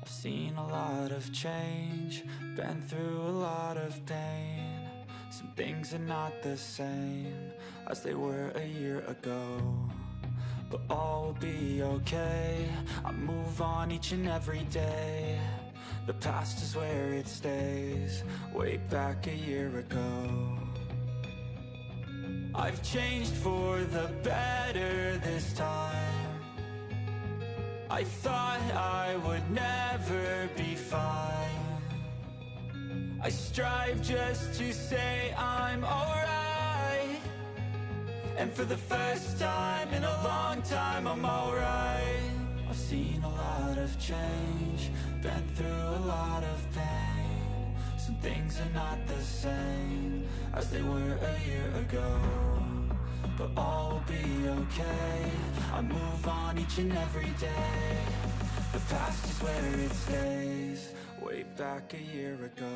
I've seen a lot of change, been through a lot of pain. Some things are not the same as they were a year ago, but all will be okay. I move on each and every day. The past is where it stays, way back a year ago. I've changed for the better this time. I thought I would never be fine. I strive just to say I'm alright, and for the first time in a long time I'm alright. I've seen a lot of change, been through a lot of pain. Some things are not the same as they were a year ago, but all will be okay. I move on each and every day. The past is where it stays, way back a year ago.